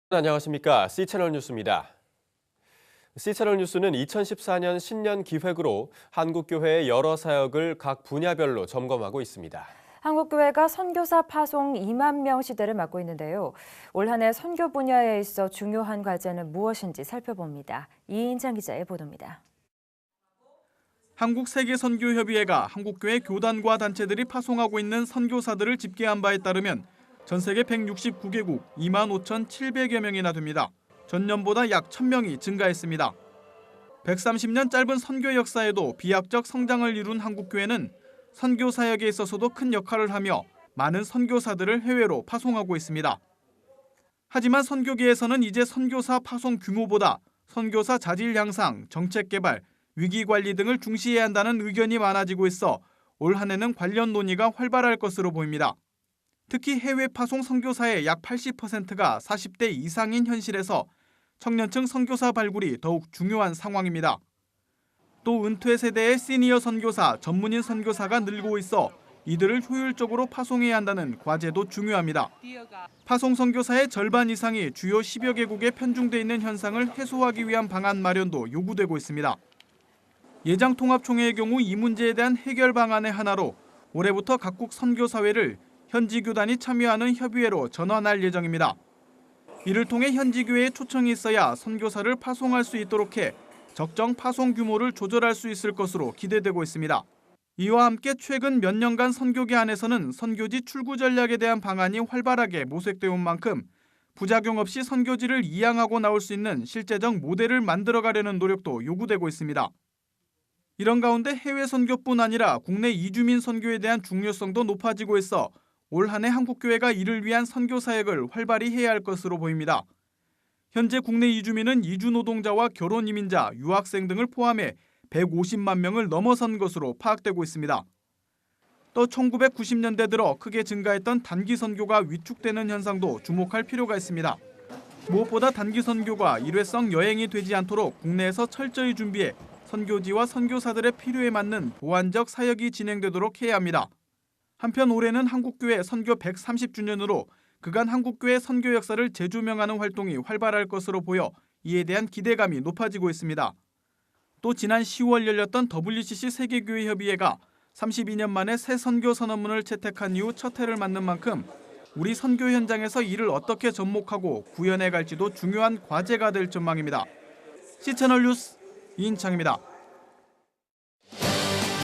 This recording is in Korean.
안녕하십니까. C채널 뉴스입니다. C채널 뉴스는 2014년 신년 기획으로 한국교회의 여러 사역을 각 분야별로 점검하고 있습니다. 한국교회가 선교사 파송 2만 명 시대를 맞고 있는데요. 올 한 해 선교 분야에 있어 중요한 과제는 무엇인지 살펴봅니다. 이인창 기자의 보도입니다. 한국세계선교협의회가 한국교회 교단과 단체들이 파송하고 있는 선교사들을 집계한 바에 따르면 전 세계 169개국 25,700여 명이나 됩니다. 전년보다 약 1,000명이 증가했습니다. 130년 짧은 선교 역사에도 비약적 성장을 이룬 한국교회는 선교 사역에 있어서도 큰 역할을 하며 많은 선교사들을 해외로 파송하고 있습니다. 하지만 선교계에서는 이제 선교사 파송 규모보다 선교사 자질 향상, 정책 개발, 위기 관리 등을 중시해야 한다는 의견이 많아지고 있어 올 한 해는 관련 논의가 활발할 것으로 보입니다. 특히 해외 파송 선교사의 약 80%가 40대 이상인 현실에서 청년층 선교사 발굴이 더욱 중요한 상황입니다. 또 은퇴 세대의 시니어 선교사, 전문인 선교사가 늘고 있어 이들을 효율적으로 파송해야 한다는 과제도 중요합니다. 파송 선교사의 절반 이상이 주요 10여 개국에 편중돼 있는 현상을 해소하기 위한 방안 마련도 요구되고 있습니다. 예장통합총회의 경우 이 문제에 대한 해결 방안의 하나로 올해부터 각국 선교사회를 현지 교단이 참여하는 협의회로 전환할 예정입니다. 이를 통해 현지 교회에 초청이 있어야 선교사를 파송할 수 있도록 해 적정 파송 규모를 조절할 수 있을 것으로 기대되고 있습니다. 이와 함께 최근 몇 년간 선교계 안에서는 선교지 출구 전략에 대한 방안이 활발하게 모색돼 온 만큼 부작용 없이 선교지를 이양하고 나올 수 있는 실제적 모델을 만들어가려는 노력도 요구되고 있습니다. 이런 가운데 해외 선교뿐 아니라 국내 이주민 선교에 대한 중요성도 높아지고 있어 올 한 해 한국교회가 이를 위한 선교 사역을 활발히 해야 할 것으로 보입니다. 현재 국내 이주민은 이주 노동자와 결혼 이민자, 유학생 등을 포함해 150만 명을 넘어선 것으로 파악되고 있습니다. 또 1990년대 들어 크게 증가했던 단기 선교가 위축되는 현상도 주목할 필요가 있습니다. 무엇보다 단기 선교가 일회성 여행이 되지 않도록 국내에서 철저히 준비해 선교지와 선교사들의 필요에 맞는 보완적 사역이 진행되도록 해야 합니다. 한편 올해는 한국교회 선교 130주년으로 그간 한국교회 선교 역사를 재조명하는 활동이 활발할 것으로 보여 이에 대한 기대감이 높아지고 있습니다. 또 지난 10월 열렸던 WCC 세계교회협의회가 32년 만에 새 선교 선언문을 채택한 이후 첫 해를 맞는 만큼 우리 선교 현장에서 이를 어떻게 접목하고 구현해 갈지도 중요한 과제가 될 전망입니다. C채널 뉴스 이인창입니다.